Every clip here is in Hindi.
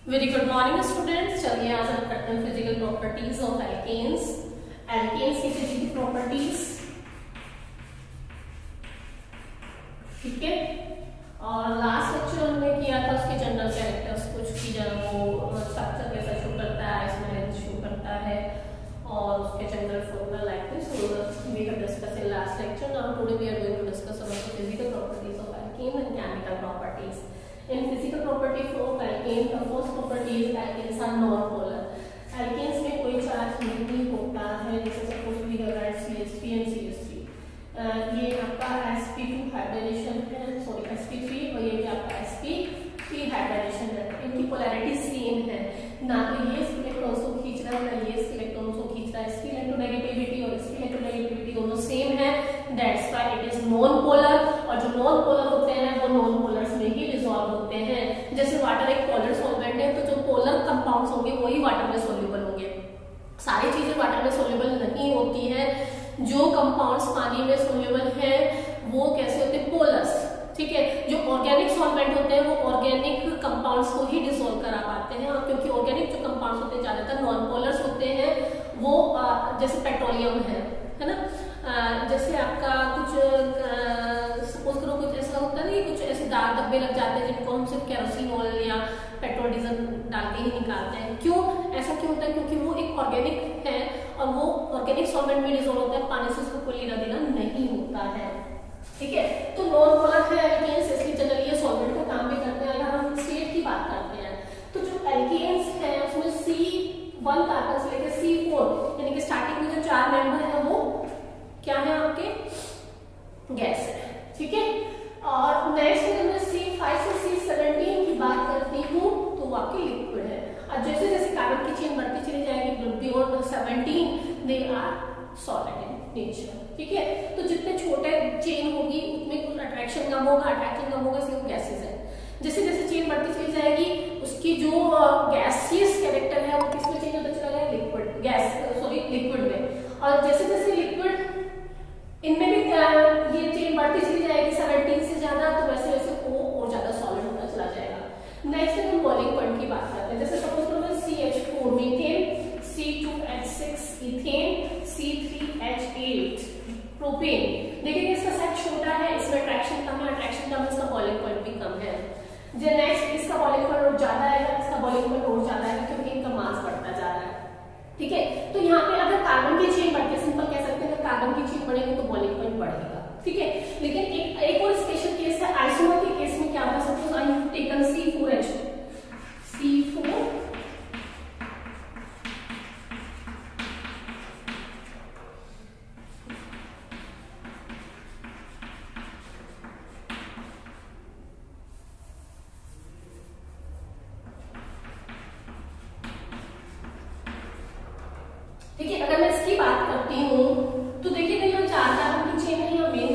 Very good morning students. चलिए आज हम करते हैं physical properties of alkanes. Alkanes की फिजिकल प्रॉपर्टीज, ठीक है। और लास्ट लेक्चर हमने किया था उसके जनरल कैरेक्टर्स, कुछ की वो स्ट्रक्चर कैसा शो करता है, आइसोमेरिक शो करता है और उसके general formula like this we have discussed in last lecture. Now today we are going to discuss about the physical properties of alkane and chemical properties. In physical property of alkane, the first property is alkanes are non-polar. Alkanes में कोई चार्ज नहीं होता है, जैसे suppose we have write CH3 and CH3। ये आपका sp2 हाइब्रिडेशन है, सॉरी sp3, और ये भी आपका sp3 हाइब्रिडेशन है। इनकी पोलैरिटी सेम है, ना तो ये इलेक्ट्रॉन्स को खींच रहा है ना ये इलेक्ट्रॉन्स को खींच रहा है। इसकी इलेक्ट्रोनेगेटिविटी और इसकी इलेक्ट्रोनेगेटिविटी दोनों सेम है, that's why it is non polar. और जो नॉन पोलर होते हैं वो नॉन पोलर्स में ही डिसॉल्व होते हैं। जैसे वाटर एक पोलर सॉल्वेंट है, तो जो पोलर कंपाउंड्स होंगे वही वाटर में सोल्यूबल होंगे। सारी चीजें वाटर में सोल्यूबल नहीं होती है। जो कंपाउंड्स पानी में सोल्यूबल है वो कैसे होते हैं, पोलर्स, ठीक है। जो ऑर्गेनिक सॉल्वेंट होते हैं वो ऑर्गेनिक कंपाउंड्स को ही डिसॉल्व करा पाते हैं, और क्योंकि ऑर्गेनिक जो कंपाउंड्स होते हैं ज्यादातर नॉन पोलर्स होते हैं। वो जैसे पेट्रोलियम है ना, जैसे आपका कुछ सपोज करो कुछ ऐसा होता है ना, कुछ ऐसे दाग धब्बे लग जाते हैं जिनको हम सिर्फ केरोसिन ऑयल या पेट्रोल डीजल डाल के ही निकालते हैं। क्यों ऐसा क्यों होता है? क्योंकि वो एक ऑर्गेनिक है और वो ऑर्गेनिक सॉल्वेंट में डिसॉल्व होता है, पानी से उसको कोई लेना देना नहीं होता है, ठीक है। तो नॉन पोलर है एल्केन्स, इसलिए जनरली ये सॉल्वेंट का काम भी करते हैं। अगर हम स्टेट की बात करते हैं तो जो एल्केन्स है उसमें C1 कार्बन से लेकर C4 यानी कि स्टार्टिंग में जो 4 मेंबर है वो क्या है आपके गैस है, ठीक है। और नेक्स्ट अगर मैं C5 से C17 की बात करती हूँ तो वो आपकी लिक्विड है। और जैसे जैसे कार्बन की चेन बढ़ती चली जाएगी beyond 17 they are solid in nature, ठीक है। तो जितने छोटे चेन होगी उतने कुछ अट्रैक्शन कम होगा, अट्रैक्शन कम होगा, इसलिए वो गैसेस है। जैसे जैसे चेन बढ़ती चली जाएगी उसकी जो गैसियस कैरेक्टर है वो किसमें चेंज होता चला जाएगा, लिक्विड गैस सॉरी लिक्विड में। और जैसे जैसे लिक्विड इनमें भी ये चेन बढ़ती चली जाएगी 17 से ज्यादा, तो वैसे वैसे वो और ज्यादा सॉलिड होता चला जाएगा। नेक्स्ट हम बॉइलिंग पॉइंट की बात करते हैं। जैसे सपोज करो CH4 methane, C2H6 ethane, C3H8 propane. देखिए इसका साइज छोटा है, इसमें अट्रैक्शन कम है, अट्रैक्शन कम है, इसका बॉइलिंग पॉइंट भी कम है। जो नेक्स्ट इसका बॉइलिंग पॉइंट ज्यादा आएगा, इसका बॉइलिंग पॉइंट और ज्यादा आएगा क्योंकि इनका मास बढ़ता जा रहा है, ठीक है। तो यहाँ पे अगर कार्बन की चेन बढ़ती है, सिंपल कह सकते हैं अगर कार्बन की चेन बढ़ेगी तो बॉइलिंग पॉइंट बढ़ेगा, ठीक है। लेकिन एक और स्पेशल केस है, आइसोमर के केस में क्या होता है, suppose I have taken C4H, ठीक है। अगर मैं इसकी बात करती हूँ तो देखिए यहाँ 4 कार्बन की चेन है, यहाँ मेन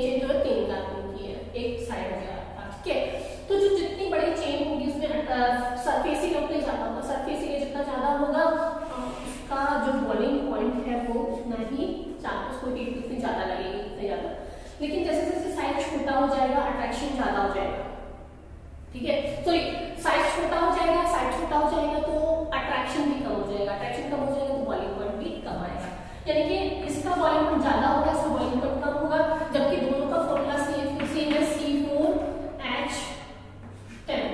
चेन जो है 3 कार्बन की है, एक साइड हो गया, ठीक है। तो जो जितनी बड़ी चेन होगी उसमें सरफेस एरिया उतना ज्यादा होगा, सरफेस एरिया जितना ज्यादा होगा उसका जो बॉइलिंग पॉइंट है वो उतना ही उसको हीट उतनी ज्यादा लगेगी, उतनी ज्यादा। लेकिन जैसे जैसे साइज छोटा हो जाएगा अट्रैक्शन ज्यादा हो जाएगा, ठीक है। सॉरी साइज छोटा हो जाएगा, साइज छोटा हो जाएगा तो अट्रैक्शन भी कम हो जाएगा, अट्रैक्शन कम हो जाएगा तो बॉइलिंग पॉइंट भी कम आएगा। यानी कि इसका बॉइलिंग पॉइंट ज्यादा होगा, इसका बॉइलिंग पॉइंट कम होगा, जबकि दोनों का फॉर्मूला सेम है, C4H10।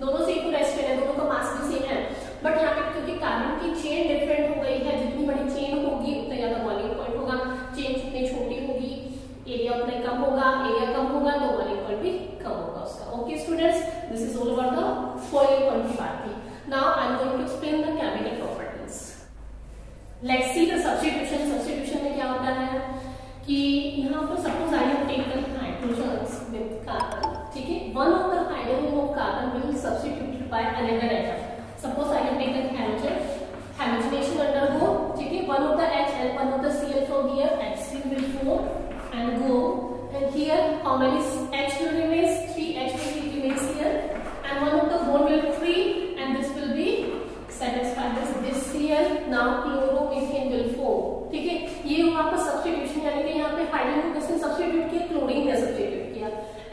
दोनों C4H10 है, दोनों का मास भी सेम है। बट यहाँ पे क्योंकि कार्बन की चेन डिफरेंट हो गई है, जितनी बड़ी चेन होगी उतना ज्यादा बॉइलिंग पॉइंट होगा, चेन जितनी छोटी होगी एरिया उतना कम होगा, एरिया कम होगा तो बॉइलिंग पॉइंट भी कम होगा उसका। Okay students, this is all about the boiling point की बात थी। Now I am going to explain the chemical properties. Let's see the substitution. Substitution में क्या होता है कि यहाँ पर suppose I have taken hydrogens with carbon, ठीक है। One of the hydrogen of carbon will substituted by another atom. Suppose I have taken hydrogen, hydrogenation undergo, ठीक है। One of the H, one of the Cl from here, H3 will form and go, and here how many H will remains? 3 H will remains here, and one of the bond will free, and this will be satisfied this Cl. Now chloromethane will form, ठीक है। ये हुआ आपका सब्स्टिट्यूशन, यानी कि यहाँ पे हाइड्रोजन को किसने सब्स्टिट्यूट किया, क्लोरीन ने सब्स्टिट्यूट किया।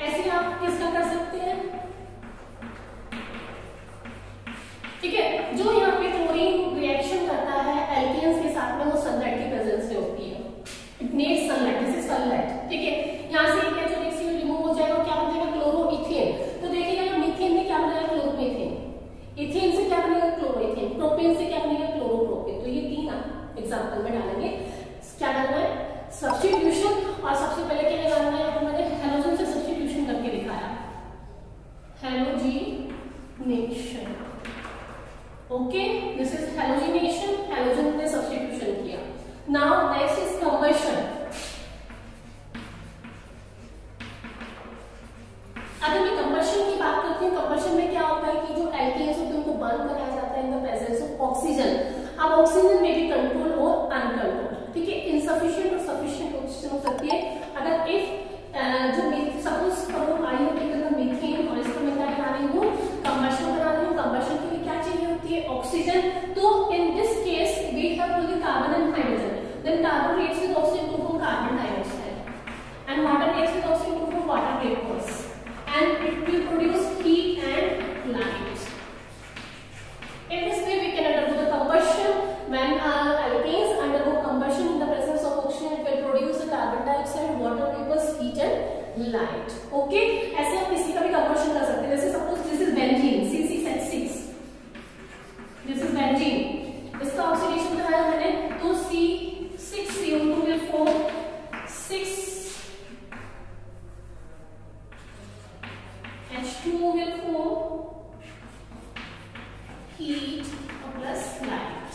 ऐसे आप किसका कर सकते हैं, ठीक है। जो यहाँ पे क्लोरीन रिएक्शन करता है एल्केन्स के साथ में, वो सनलाइट की प्रेजेंस में होती है। It needs sunlight, this is sunlight. ठीक है, यहाँ से H2 रिमूव हो जाएगा, क्या बनेगा क्लोरोइथेन। तो देखिएगा यहाँ मीथेन में क्या बनेगा क्लोरोमीथेन, इथेन से क्या बनेगा क्लोरोइथेन, प्रोपेन से क्या बनेगा क्लोरोप्रोपेन। तो ये 3 एग्जांपल में डालेंगे। क्या डालना है, सब्स्टिट्यूशन। और सबसे पहले क्या डालना है, यहाँ मैंने हैलोजन से सब्स्टिट्यूशन करके दिखाया, halogenation. Okay, this is halogenation, halogen ने सब्स्टिट्यूशन किया। Now next is combustion. अगर मैं कंबशन की बात करती हूँ, कंबशन में क्या होता है कि जो एल्केन्स होते हैं उनको बर्न कराया जाता है in the presence of oxygen. अब ऑक्सीजन में भी कंट्रोल और अनकंट्रोल, ठीक है, इनसफिशिएंट और सफिशिएंट ऑक्सीजन हो सकती है। अगर इफ जो सपोज करो आई हैव टेकन द मीथेन और इसको मैं क्या बना रही हूँ, कंबशन बना रही हूँ। कंबशन के लिए क्या चाहिए होती है, ऑक्सीजन। तो in this case we have only carbon and hydrogen, then carbon reacts with oxygen to form carbon dioxide and water reacts with oxygen to form water vapours and it will produce heat and light. In this way we can undergo the combustion. When alkanes undergo combustion in the presence of oxygen, it will produce the carbon dioxide, water vapors, heat and light. Okay, ऐसे आप किसी का भी combustion कर सकते हैं। जैसे suppose this is benzene C6H6, this is benzene, इसका ऑक्सीडेशन कराया मैंने, तो C6CO2 will form 6 H2 will form heat plus light।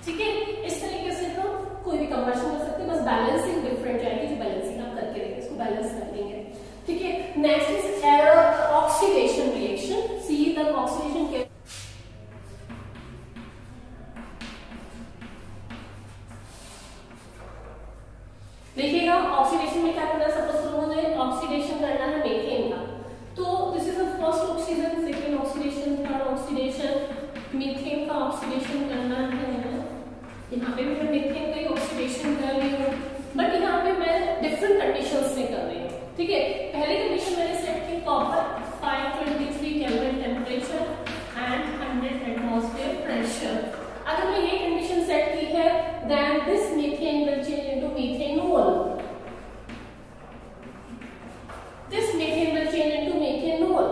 ठीक है, इस तरीके से हम कोई भी कंबशन कर सकते हैं, बस बैलेंसिंग डिफरेंट जाएगी। जो बैलेंसिंग हम करके देंगे, इसको बैलेंस कर लेंगे। ठीक है, next is oxidation reaction. See the oxidation के देखिएगा, ऑक्सीडेशन में क्या करना है, सपोज मुझे ऑक्सीडेशन करना है मीथेन का, तो this is the first oxygen, second oxidation, third oxidation. Methane का ऑक्सीडेशन करना है, यहाँ पे भी मैं मीथेन का ही ऑक्सीडेशन कर रही हूँ, बट यहाँ पे मैं डिफरेंट कंडीशंस में कर रही हूँ। ठीक है, पहली कंडीशन मैंने सेट की copper 523 kelvin temperature and 100 atmosphere pressure. अगर मैं ये कंडीशन सेट की है, then this methane will change into methanol. This methane will change into methanol.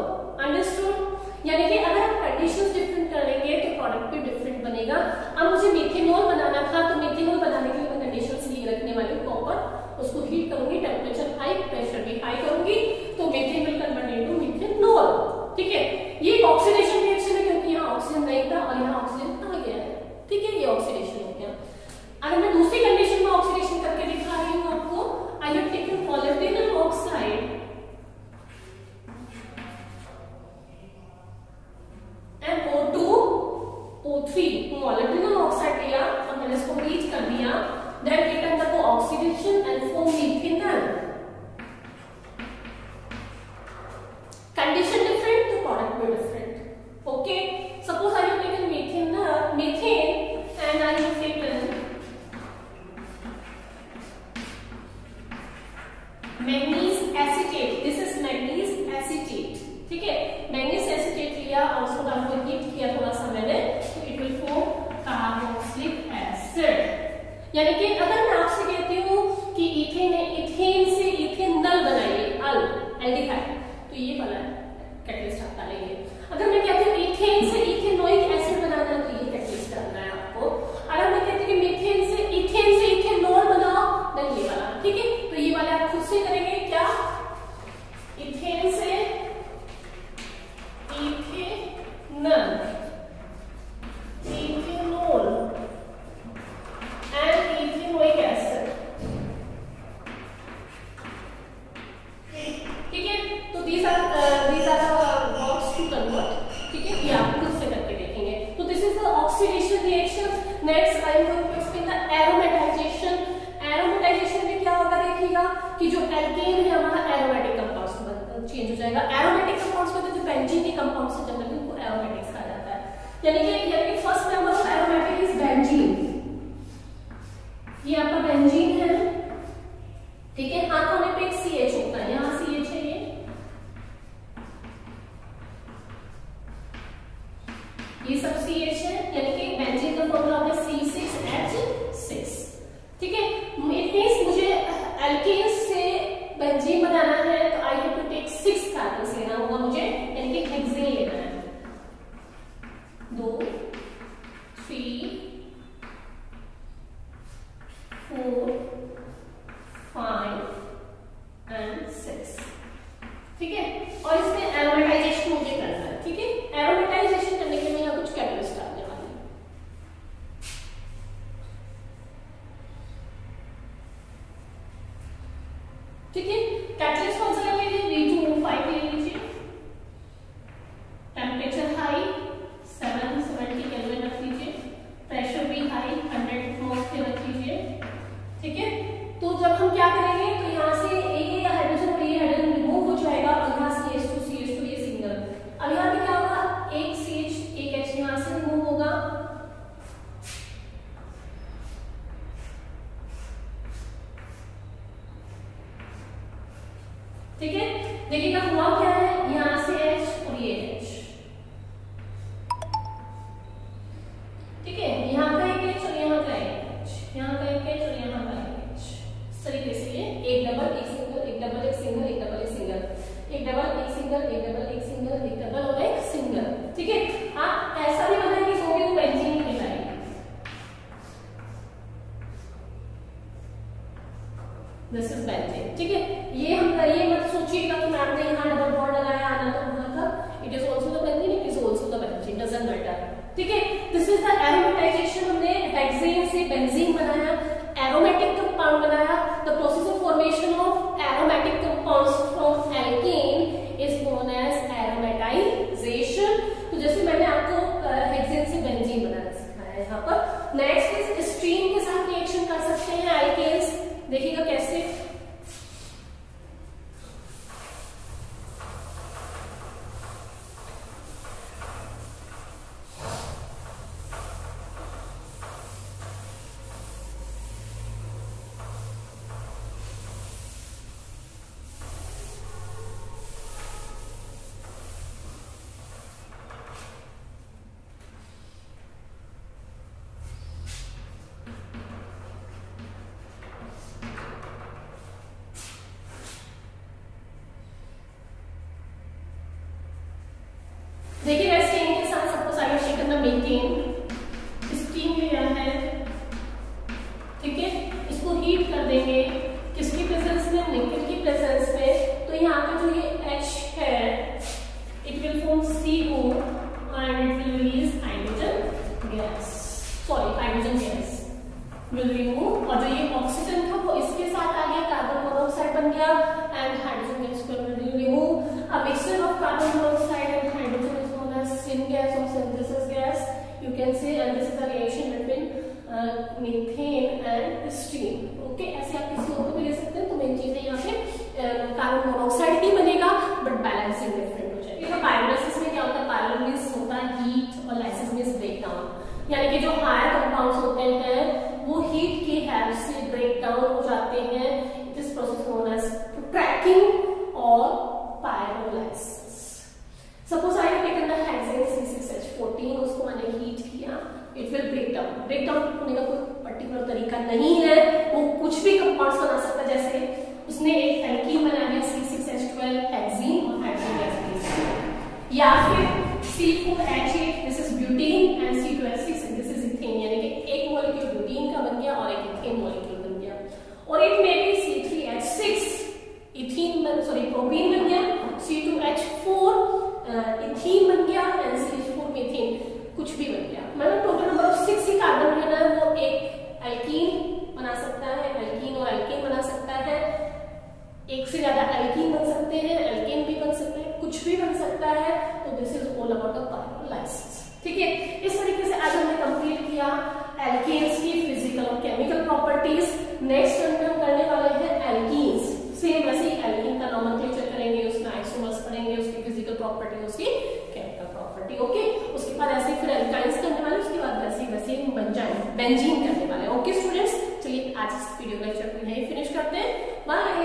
Understood? यानी कि अगर आप कंडीशंस डिफरेंट करेंगे तो प्रोडक्ट भी डिफरेंट बनेगा। अब मुझे मेथेनॉल बनाना था, तो मेथेनॉल बनाने के लिए मैं कंडीशंस ये रखने वाली हूँ, कॉपर, उसको हीट करूंगी, टेम्परेचर हाई, प्रेशर भी हाई करूंगी, तो methane will convert into methanol. ठीक है, ये ऑक्सीडेशन रिएक्शन है, क्योंकि यहाँ ऑक्सीजन नहीं था और यहाँ ऑक्सीजन आ गया है। ठीक है, ये ऑक्सीडेशन हो गया। अगर मैं दूसरी कंडीशन में ऑक्सीडेशन करके दिखा रही हूँ आपको, I have taken molybdenum oxide and O2O3, molybdenum oxide लिया और मैंने इसको हीट कर दिया, then it undergo oxidation and form methanol. Condition different तो प्रोडक्ट भी different. Okay, suppose I have taken methane and I have taken manganese acetate, this is manganese acetate. ठीक है, मैग्नीज एसीटेट लिया और उसको डालकर हीट किया थोड़ा सा मैंने, तो it will form carboxylic acid. यानी कि अगर मैं आपसे कहती हूँ कि इथेन है, इथेन से इथेनॉल बनाइए, एल्डिहाइड, तो ये वाला कैटलिस्ट आप डालेंगे। अगर मैं कहती हूँ इथेन से इथेनोइक एसिड बनाना है, तो ये कैटलिस्ट डालना है आपको। अगर मैं कहती हूँ कि मीथेन से इथेनॉल बनाओ, देन ये वाला। ठीक है, तो ये वाले आप खुद से करेंगे। क्या, इथेन से इथेनॉल एंड इथेनोइक एसिड। ठीक है, तो these are the works to convert। ठीक है, ये आप खुद से करके देखेंगे। तो this is the oxidation reaction. Next I am going to explain the aromatization. Aromatization में क्या होगा, देखिएगा कि जो एल्केन है हमारा एरोमेटिक कंपाउंड्स में चेंज हो जाएगा। एरोमेटिक कंपाउंड्स में जो बेंजीन के कंपाउंड्स से जनरली उनको एरोमेटिक्स कहा जाता है। यानी कि first member of aromatic is benzene. ये आपका बेंजीन है। ठीक है, हाथ होने पे एक CH होता है, यहाँ CH है ये। ये सब CH है, यानी कि बेंजीन का फॉर्मूला होगा C6H6। ठीक है, इट मींस मुझे एल्केन्स से बेंजीन बनाना है तो I have to take 6 carbons लेना होगा मुझे, यानी कि हेक्सेन लेना है। 2 3 4 5 एंड 6। ठीक है, और इसमें एरोमेटाइजेशन मुझे करना है। ठीक है, एरोमेटाइजेशन करने के लिए यहाँ कुछ कैटलिस्ट डालने वाली हूं। ठीक है, कैटलिस्ट कौन सा ले लीजिए, V2O5 ले लीजिए। टेम्परेचर हाई 770 केल्विन रख लीजिए, प्रेशर भी हाई 100 एटमॉस्फेयर रख लीजिए। ठीक है, तो जब हम क्या करेंगे तो यहाँ से ये हाइड्रोजन और ये हाइड्रोजन रिमूव हो जाएगा और यहाँ CH2 ये सिंगल। अब यहाँ पे क्या होगा, एक CH एक H यहाँ से रिमूव होगा। ठीक है, देखिएगा हुआ क्या है, यहाँ से H और ये H। ठीक है, यहाँ का एक H और यहाँ का एक H, यहाँ का एक H और यहाँ का एक H। इस तरीके से ये एक डबल एक सिंगल, एक डबल एक सिंगल, एक डबल एक सिंगल, एक डबल एक सिंगल, एक डबल एक सिंगल, एक डबल और एक सिंगल। ठीक है, आप ऐसा भी बनाएंगे तो भी वो बेंजीन कहलाएगी। This is benzene. ठीक है, ये मत सोचिएगा कि मैम ने यहाँ डबल बॉन्ड लगाया आना तो वहां का, it is also the benzene, it is also the benzene, doesn't matter. ठीक है, दिस इज द एरोमेटाइजेशन। हमने हेक्सेन से बेंजीन बनाया, एरोमेटिक कंपाउंड बनाया। The process of formation of aromatic compounds from alkane is known as aromatization. तो जैसे मैंने आपको हेक्सेन से बेंजीन बनाना सिखाया है यहाँ पर। नेक्स्ट इज स्ट्रीम के साथ रिएक्शन कर सकते हैं एल्केन्स, देखिएगा कैसे। देखिए स्टीम के साथ suppose I have taken the methane, steam लिया है। ठीक है, इसको हीट कर देंगे किसकी प्रेजेंस में, निकल की प्रेजेंस में। तो यहाँ पे जो ये H है it will form CO and it will release hydrogen gas, sorry hydrogen gas will remove. और जो ये ऑक्सीजन था वो इसके साथ आ गया, कार्बन मोनोऑक्साइड बन गया and hydrogen gas will remove. अब mixture of carbon monoxide and hydrogen is known as syngas or synthesis gas, you can say, and this is a reaction between methane and steam. Okay, ऐसे आप किसी और को भी ले सकते हैं। तो मेन चीज है यहाँ पे कार्बन मोनोऑक्साइड ही बनेगा बट बैलेंसिंग डिफरेंट हो जाएगा। पायरोलाइसिस में क्या होता है, पायरोल मींस होता है हीट और लाइसिस मींस ब्रेक डाउन, यानी कि जो हायर कंपाउंड्स होते हैं वो हीट की हेल्प से ब्रेक डाउन हो जाते हैं। This process known as cracking और pyrolysis. Suppose I have taken the hexane C6H14, उसको मैंने हीट किया, it will break down. Break down होने का कोई पर्टिकुलर तरीका नहीं है, वो कुछ भी कंपाउंड्स बना सकता है। जैसे उसने एक एल्कीन बना दिया C6H12 हेक्सेन और हाइड्रोजन गैस, या फिर C4H8 this is butane and C2H6 this is ethane, यानी कि एक मॉलिक्यूल ब्यूटेन का बन गया और एक इथेन मॉलिक्यूल बन गया। और it may be C3H6 ethene propene बन गया, C2H4 इथीन बन गया एंड CH4 मीथेन, कुछ भी बन गया। मतलब total number of 6 he carbon है ना, वो एक एल्कीन बना सकता है, एल्कीन और एल्केन बना सकता है, एक से ज्यादा एल्कीन बन सकते हैं, एल्केन भी बन सकते हैं, कुछ भी बन सकता है। तो this is all about the pyrolysis. ठीक है, इस तरीके से आज हमने कंप्लीट किया एल्केन्स की फिजिकल और केमिकल प्रॉपर्टीज। नेक्स्ट हम करने वाले हैं एल्कीन्स। सेम वैसे ही एल्कीन का नॉमेनक्लेचर करेंगे, उसमें आइसोमर्स पढ़ेंगे, उसकी फिजिकल प्रॉपर्टी, उसकी केमिकल प्रॉपर्टी। ओके, उसके बाद ऐसे फिर एल्काइंस करने वाले, उसके बाद वैसे ही बेंजीन करने वाले। ओके स्टूडेंट्स, चलिए आज इस वीडियो लेक्चर को यहीं फिनिश करते हैं। बाय।